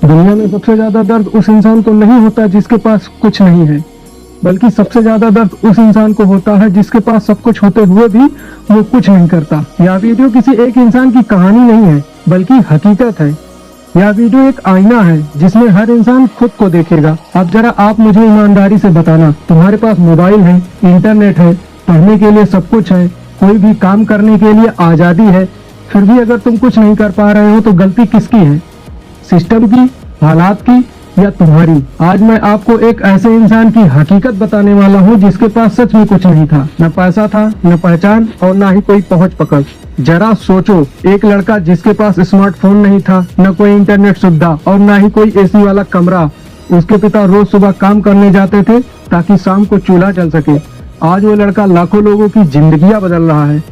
दुनिया में सबसे ज्यादा दर्द उस इंसान को नहीं होता जिसके पास कुछ नहीं है, बल्कि सबसे ज्यादा दर्द उस इंसान को होता है जिसके पास सब कुछ होते हुए भी वो कुछ नहीं करता। यह वीडियो किसी एक इंसान की कहानी नहीं है, बल्कि हकीकत है। यह वीडियो एक आईना है जिसमें हर इंसान खुद को देखेगा। अब जरा आप मुझे ईमानदारी से बताना, तुम्हारे पास मोबाइल है, इंटरनेट है, पढ़ने के लिए सब कुछ है, कोई भी काम करने के लिए आजादी है, फिर भी अगर तुम कुछ नहीं कर पा रहे हो तो गलती किसकी है? सिस्टम की, हालात की, या तुम्हारी? आज मैं आपको एक ऐसे इंसान की हकीकत बताने वाला हूँ जिसके पास सच में कुछ नहीं था। न पैसा था, न पहचान, और न ही कोई पहुँच पकड़। जरा सोचो, एक लड़का जिसके पास स्मार्टफोन नहीं था, न कोई इंटरनेट सुविधा और न ही कोई एसी वाला कमरा। उसके पिता रोज सुबह काम करने जाते थे ताकि शाम को चूल्हा जल सके। आज वो लड़का लाखों लोगों की जिंदगियां बदल रहा है,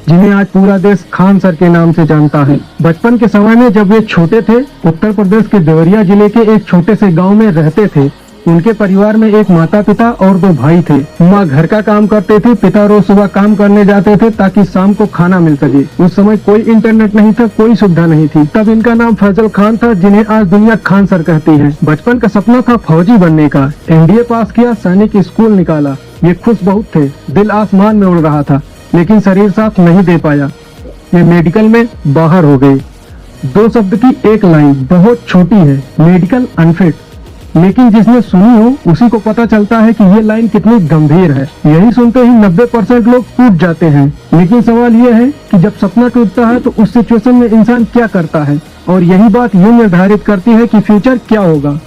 जिन्हें आज पूरा देश खान सर के नाम से जानता है। बचपन के समय में जब वे छोटे थे, उत्तर प्रदेश के देवरिया जिले के एक छोटे से गांव में रहते थे। उनके परिवार में एक माता पिता और 2 भाई थे। माँ घर का काम करते थे, पिता रोज सुबह काम करने जाते थे ताकि शाम को खाना मिल सके। उस समय कोई इंटरनेट नहीं था, कोई सुविधा नहीं थी। तब इनका नाम फैजल खान था, जिन्हें आज दुनिया खान सर कहती है। बचपन का सपना था फौजी बनने का। एनडीए पास किया, सैनिक स्कूल निकाला। ये खुश बहुत थे, दिल आसमान में उड़ रहा था, लेकिन शरीर साथ नहीं दे पाया। ये मेडिकल में बाहर हो गए। 2 शब्द की एक लाइन बहुत छोटी है, मेडिकल अनफिट, लेकिन जिसने सुनी हो उसी को पता चलता है कि ये लाइन कितनी गंभीर है। यही सुनते ही 90% लोग टूट जाते हैं। लेकिन सवाल ये है कि जब सपना टूटता है तो उस सिचुएशन में इंसान क्या करता है, और यही बात ये निर्धारित करती है कि फ्यूचर क्या होगा।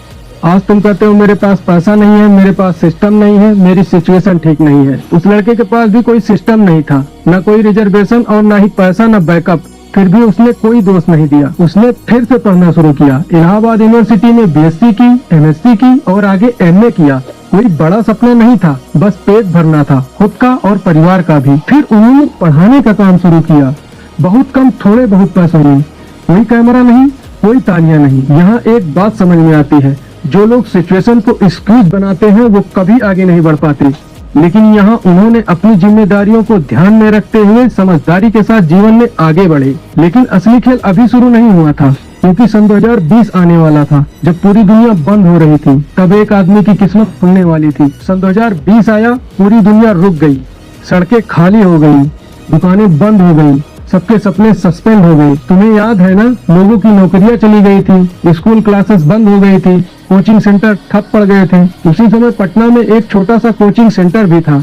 आज तुम कहते हो मेरे पास पैसा नहीं है, मेरे पास सिस्टम नहीं है, मेरी सिचुएशन ठीक नहीं है। उस लड़के के पास भी कोई सिस्टम नहीं था, न कोई रिजर्वेशन और न ही पैसा, न बैकअप। फिर भी उसने कोई दोष नहीं दिया। उसने फिर से पढ़ना शुरू किया। इलाहाबाद यूनिवर्सिटी में बीएससी की, एमएससी की और आगे एमए किया। कोई बड़ा सपना नहीं था, बस पेट भरना था, खुद का और परिवार का भी। फिर उन्होंने पढ़ाने का काम शुरू किया, बहुत कम, थोड़े बहुत पैसों में। कोई कैमरा नहीं, कोई तालियां नहीं। यहाँ एक बात समझ में आती है, जो लोग सिचुएशन को एक्सक्यूज बनाते हैं वो कभी आगे नहीं बढ़ पाते। लेकिन यहाँ उन्होंने अपनी जिम्मेदारियों को ध्यान में रखते हुए समझदारी के साथ जीवन में आगे बढ़े। लेकिन असली खेल अभी शुरू नहीं हुआ था, क्योंकि सन 2020 आने वाला था, जब पूरी दुनिया बंद हो रही थी। तब एक आदमी की किस्मत खुलने वाली थी। सन 2020 आया, पूरी दुनिया रुक गई, सड़कें खाली हो गई, दुकानें बंद हो गई, सबके सपने सस्पेंड हो गए। तुम्हें याद है ना, लोगों की नौकरियां चली गई थी, स्कूल क्लासेस बंद हो गई थी, कोचिंग सेंटर ठप पड़ गए थे। उसी समय पटना में एक छोटा सा कोचिंग सेंटर भी था,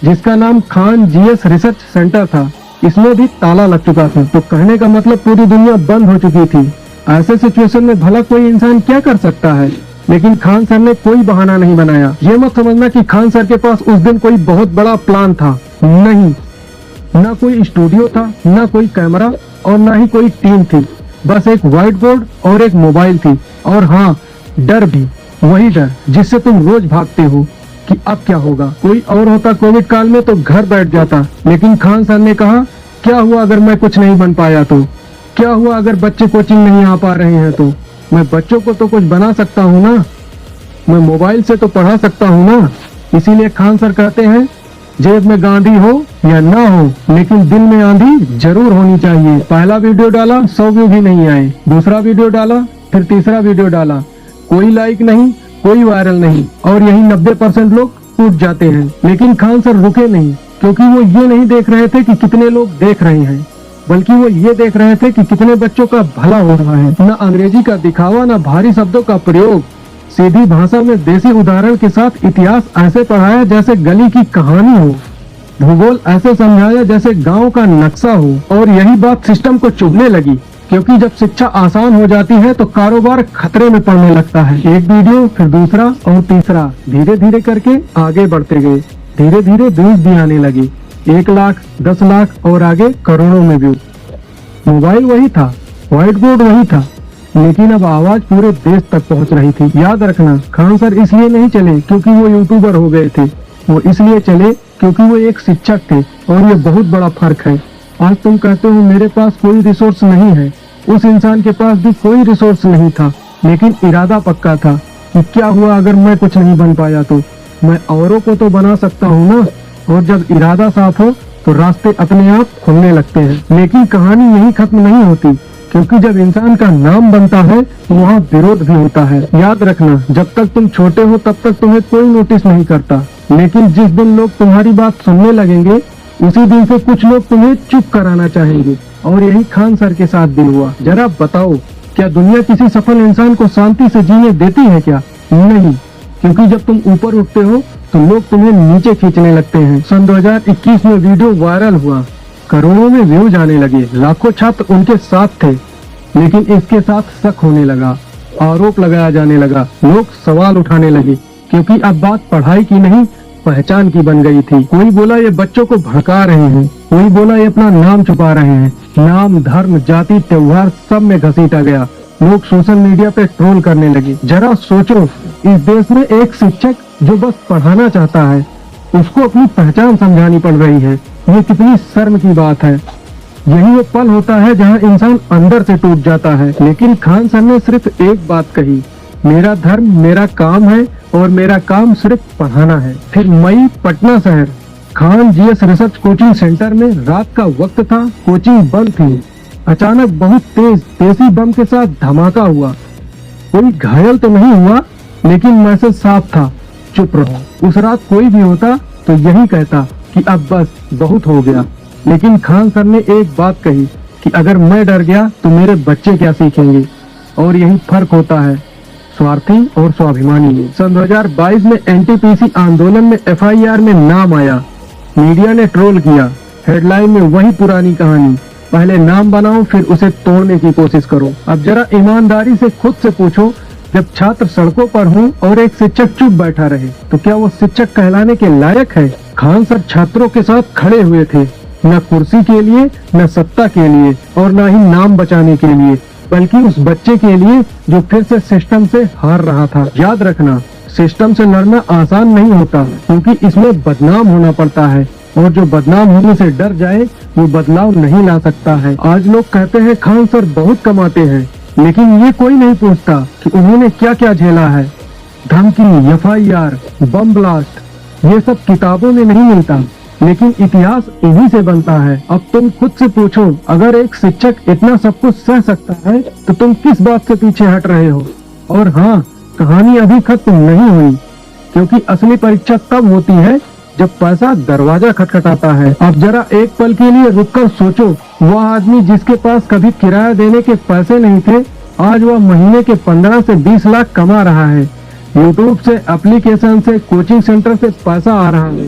जिसका नाम खान जीएस रिसर्च सेंटर था। इसमें भी ताला लग चुका था। तो कहने का मतलब पूरी दुनिया बंद हो चुकी थी। ऐसे सिचुएशन में भला कोई इंसान क्या कर सकता है? लेकिन खान सर ने कोई बहाना नहीं बनाया। ये मत समझना कि खान सर के पास उस दिन कोई बहुत बड़ा प्लान था, नहीं। न कोई स्टूडियो था, न कोई कैमरा और न ही कोई टीम थी। बस एक व्हाइट बोर्ड और एक मोबाइल थी। और हाँ, डर भी, वही डर जिससे तुम रोज भागते हो कि अब क्या होगा। कोई और होता कोविड काल में तो घर बैठ जाता, लेकिन खान सर ने कहा, क्या हुआ अगर मैं कुछ नहीं बन पाया तो? क्या हुआ अगर बच्चे कोचिंग नहीं आ पा रहे हैं तो? मैं बच्चों को तो कुछ बना सकता हूँ ना, मैं मोबाइल से तो पढ़ा सकता हूँ ना। इसीलिए खान सर कहते हैं, जेब में गांधी हो या ना हो, लेकिन दिल में आंधी जरूर होनी चाहिए। पहला वीडियो डाला, 100 व्यू भी नहीं आए। दूसरा वीडियो डाला, फिर तीसरा वीडियो डाला, कोई लाइक नहीं, कोई वायरल नहीं, और यही 90% लोग टूट जाते हैं। लेकिन खान सर रुके नहीं, क्योंकि वो ये नहीं देख रहे थे कि कितने लोग देख रहे हैं, बल्कि वो ये देख रहे थे कि कितने बच्चों का भला हो रहा है। न अंग्रेजी का दिखावा, न भारी शब्दों का प्रयोग, सीधी भाषा में देसी उदाहरण के साथ इतिहास ऐसे पढ़ाया जैसे गली की कहानी हो, भूगोल ऐसे समझाया जैसे गांव का नक्शा हो। और यही बात सिस्टम को चुभने लगी, क्योंकि जब शिक्षा आसान हो जाती है तो कारोबार खतरे में पड़ने लगता है। एक वीडियो, फिर दूसरा और तीसरा, धीरे धीरे करके आगे बढ़ते गए। धीरे धीरे व्यूज भी आने लगे, 1 लाख, 10 लाख और आगे करोड़ों में व्यू। मोबाइल वही था, व्हाइट बोर्ड वही था, लेकिन अब आवाज पूरे देश तक पहुंच रही थी। याद रखना, खान सर इसलिए नहीं चले क्योंकि वो यूट्यूबर हो गए थे, वो इसलिए चले क्योंकि वो एक शिक्षक थे। और ये बहुत बड़ा फर्क है। आज तुम कहते हो मेरे पास कोई रिसोर्स नहीं है, उस इंसान के पास भी कोई रिसोर्स नहीं था, लेकिन इरादा पक्का था कि क्या हुआ अगर मैं कुछ नहीं बन पाया तो? मैं औरों को तो बना सकता हूँ ना। और जब इरादा साफ हो तो रास्ते अपने आप खुलने लगते हैं। लेकिन कहानी यही खत्म नहीं होती। क्योंकि जब इंसान का नाम बनता है तो वहाँ विरोध भी होता है। याद रखना, जब तक तुम छोटे हो तब तक तुम्हें कोई नोटिस नहीं करता, लेकिन जिस दिन लोग तुम्हारी बात सुनने लगेंगे उसी दिन से कुछ लोग तुम्हें चुप कराना चाहेंगे। और यही खान सर के साथ भी हुआ। जरा बताओ, क्या दुनिया किसी सफल इंसान को शांति से जीने देती है क्या? नहीं, क्योंकि जब तुम ऊपर उठते हो तो लोग तुम्हें नीचे खींचने लगते हैं। सन 2021 में वीडियो वायरल हुआ, करोड़ों में व्यूज आने लगे, लाखों छात्र उनके साथ थे, लेकिन इसके साथ शक होने लगा, आरोप लगाया जाने लगा, लोग सवाल उठाने लगे, क्योंकि अब बात पढ़ाई की नहीं पहचान की बन गई थी। कोई बोला ये बच्चों को भड़का रहे हैं, कोई बोला ये अपना नाम छुपा रहे हैं। नाम, धर्म, जाति, त्योहार सब में घसीटा गया। लोग सोशल मीडिया पे ट्रोल करने लगे। जरा सोचो, इस देश में एक शिक्षक जो बस पढ़ाना चाहता है, उसको अपनी पहचान समझानी पड़ रही है। ये कितनी शर्म की बात है। यही वो पल होता है जहाँ इंसान अंदर से टूट जाता है। लेकिन खान सर ने सिर्फ एक बात कही, मेरा धर्म मेरा काम है और मेरा काम सिर्फ पढ़ाना है। फिर मई, पटना शहर, Khan GS research coaching centre में रात का वक्त था, कोचिंग बंद थी। अचानक बहुत तेज देसी बम के साथ धमाका हुआ। कोई घायल तो नहीं हुआ, लेकिन मैसेज साफ था, चुप रहो। उस रात कोई भी होता तो यही कहता कि अब बस बहुत हो गया। लेकिन खान सर ने एक बात कही कि अगर मैं डर गया तो मेरे बच्चे क्या सीखेंगे। और यही फर्क होता है स्वार्थी और स्वाभिमानी में। सन 2022 में एनटीपीसी आंदोलन में एफआईआर में नाम आया, मीडिया ने ट्रोल किया, हेडलाइन में वही पुरानी कहानी, पहले नाम बनाओ फिर उसे तोड़ने की कोशिश करो। अब जरा ईमानदारी से खुद से पूछो, जब छात्र सड़कों पर हों और एक शिक्षक चुप बैठा रहे तो क्या वो शिक्षक कहलाने के लायक है? खान सर छात्रों के साथ खड़े हुए थे, न कुर्सी के लिए, न सत्ता के लिए और न ही नाम बचाने के लिए, बल्कि उस बच्चे के लिए जो फिर से सिस्टम से हार रहा था। याद रखना, सिस्टम से लड़ना आसान नहीं होता, क्योंकि इसमें बदनाम होना पड़ता है, और जो बदनाम होने से डर जाए वो बदलाव नहीं ला सकता है। आज लोग कहते हैं खान सर बहुत कमाते हैं, लेकिन ये कोई नहीं पूछता कि उन्होंने क्या क्या झेला है। धमकी, एफआईआर, बम ब्लास्ट, ये सब किताबों में नहीं मिलता, लेकिन इतिहास इन्हीं से बनता है। अब तुम खुद से पूछो, अगर एक शिक्षक इतना सब कुछ सह सकता है तो तुम किस बात से पीछे हट रहे हो? और हाँ, कहानी अभी खत्म नहीं हुई, क्योंकि असली परीक्षा तब होती है जब पैसा दरवाजा खटखटाता है। अब जरा एक पल के लिए रुककर सोचो, वह आदमी जिसके पास कभी किराया देने के पैसे नहीं थे, आज वह महीने के 15 से 20 लाख कमा रहा है। यूट्यूब से, एप्लीकेशन से, कोचिंग सेंटर से पैसा आ रहा है।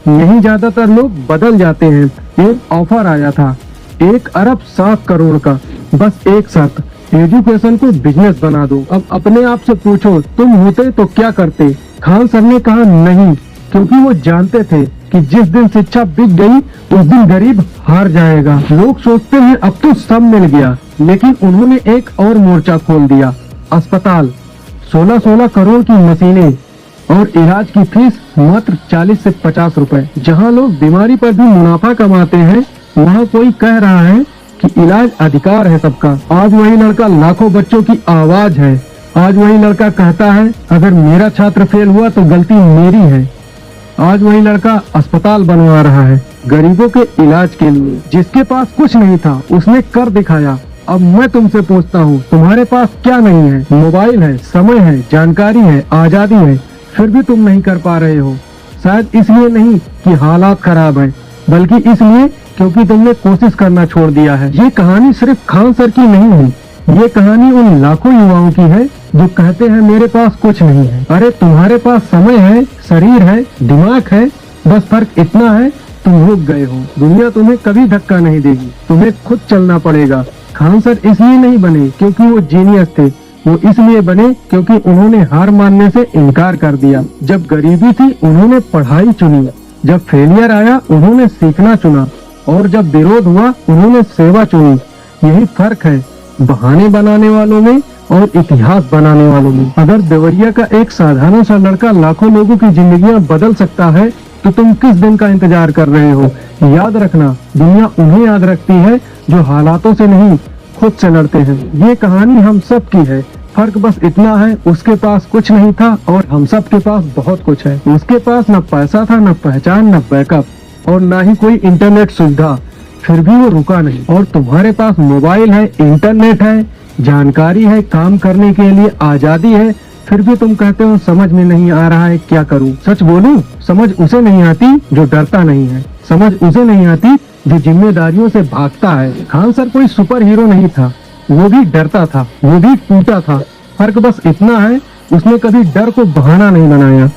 यही ज्यादातर लोग बदल जाते हैं। एक ऑफर आया था 1 अरब 7 करोड़ का, बस एक साथ एजुकेशन को बिजनेस बना दो। अब अपने आप से पूछो, तुम होते तो क्या करते? खान सर ने कहा नहीं, क्योंकि वो जानते थे कि जिस दिन शिक्षा बिक गई उस दिन गरीब हार जाएगा। लोग सोचते हैं अब तो सब मिल गया, लेकिन उन्होंने एक और मोर्चा खोल दिया, अस्पताल। 16-16 करोड़ की मशीनें और इलाज की फीस मात्र 40 से 50 रुपए। जहां लोग बीमारी पर भी मुनाफा कमाते हैं, वहां कोई कह रहा है कि इलाज अधिकार है सबका। आज वही लड़का लाखों बच्चों की आवाज है। आज वही लड़का कहता है अगर मेरा छात्र फेल हुआ तो गलती मेरी है। आज वही लड़का अस्पताल बनवा रहा है गरीबों के इलाज के लिए। जिसके पास कुछ नहीं था उसने कर दिखाया। अब मैं तुमसे पूछता हूँ, तुम्हारे पास क्या नहीं है? मोबाइल है, समय है, जानकारी है, आजादी है, फिर भी तुम नहीं कर पा रहे हो। शायद इसलिए नहीं कि हालात खराब है, बल्कि इसलिए क्योंकि तुमने कोशिश करना छोड़ दिया है। ये कहानी सिर्फ खान सर की नहीं है, ये कहानी उन लाखों युवाओं की है जो कहते हैं मेरे पास कुछ नहीं है। अरे तुम्हारे पास समय है, शरीर है, दिमाग है, बस फर्क इतना है तुम रुक गए हो। दुनिया तुम्हें कभी धक्का नहीं देगी, तुम्हें खुद चलना पड़ेगा। खान सर इसलिए नहीं बने क्योंकि वो जीनियस थे, वो इसलिए बने क्योंकि उन्होंने हार मानने से इनकार कर दिया। जब गरीबी थी उन्होंने पढ़ाई चुनी, जब फेलियर आया उन्होंने सीखना चुना, और जब विरोध हुआ उन्होंने सेवा चुनी। यही फर्क है बहाने बनाने वालों में और इतिहास बनाने वालों में। अगर देवरिया का एक साधारण सा लड़का लाखों लोगों की जिंदगियां बदल सकता है तो तुम किस दिन का इंतजार कर रहे हो? याद रखना, दुनिया उन्हें याद रखती है जो हालातों से नहीं खुद से लड़ते हैं। ये कहानी हम सब की है, फर्क बस इतना है उसके पास कुछ नहीं था और हम सब के पास बहुत कुछ है। उसके पास न पैसा था, न पहचान, न बैकअप और न ही कोई इंटरनेट सुविधा, फिर भी वो रुका नहीं। और तुम्हारे पास मोबाइल है, इंटरनेट है, जानकारी है, काम करने के लिए आजादी है, फिर भी तुम कहते हो समझ में नहीं आ रहा है, क्या करूं? सच बोलूं, समझ उसे नहीं आती जो डरता नहीं है, समझ उसे नहीं आती जो जिम्मेदारियों से भागता है। खान सर कोई सुपर हीरो नहीं था, वो भी डरता था, वो भी टूटा था। फर्क बस इतना है, उसने कभी डर को बहाना नहीं बनाया,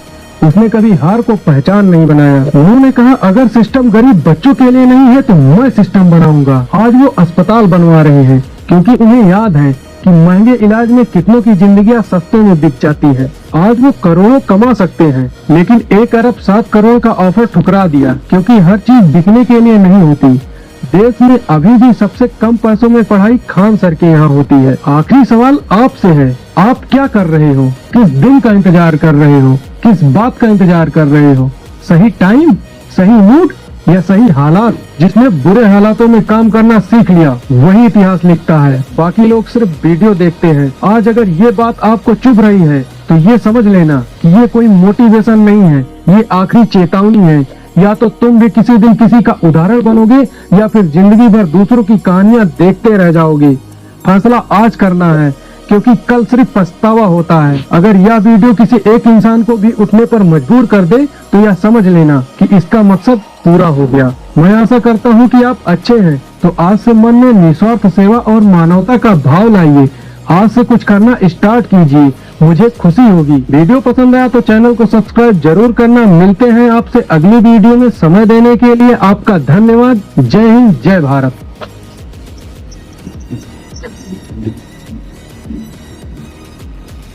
उसने कभी हार को पहचान नहीं बनाया। उन्होंने कहा अगर सिस्टम गरीब बच्चों के लिए नहीं है तो मैं सिस्टम बनाऊंगा। आज वो अस्पताल बनवा रहे हैं क्योंकि उन्हें याद है कि महंगे इलाज में कितनों की जिंदगियां सस्ते में बिक जाती है। आज वो करोड़ों कमा सकते हैं, लेकिन 1 अरब 7 करोड़ का ऑफर ठुकरा दिया क्योंकि हर चीज बिकने के लिए नहीं होती। देश में अभी भी सबसे कम पैसों में पढ़ाई खान सर के यहाँ होती है। आखिरी सवाल आपसे है, आप क्या कर रहे हो? किस दिन का इंतजार कर रहे हो? किस बात का इंतजार कर रहे हो? सही टाइम, सही मूड या सही हालात? जिसने बुरे हालातों में काम करना सीख लिया वही इतिहास लिखता है, बाकी लोग सिर्फ वीडियो देखते हैं। आज अगर ये बात आपको चुभ रही है तो ये समझ लेना कि ये कोई मोटिवेशन नहीं है, ये आखिरी चेतावनी है। या तो तुम भी किसी दिन किसी का उदाहरण बनोगे या फिर जिंदगी भर दूसरों की कहानियां देखते रह जाओगे। फैसला आज करना है क्योंकि कल सिर्फ पछतावा होता है। अगर यह वीडियो किसी एक इंसान को भी उठने पर मजबूर कर दे तो यह समझ लेना कि इसका मकसद पूरा हो गया। मैं आशा करता हूँ कि आप अच्छे हैं, तो आज से मन में निस्वार्थ सेवा और मानवता का भाव लाइए। आज से कुछ करना स्टार्ट कीजिए, मुझे खुशी होगी। वीडियो पसंद आया तो चैनल को सब्सक्राइब जरूर करना। मिलते हैं आपसे अगली वीडियो में। समय देने के लिए आपका धन्यवाद। जय हिंद, जय भारत।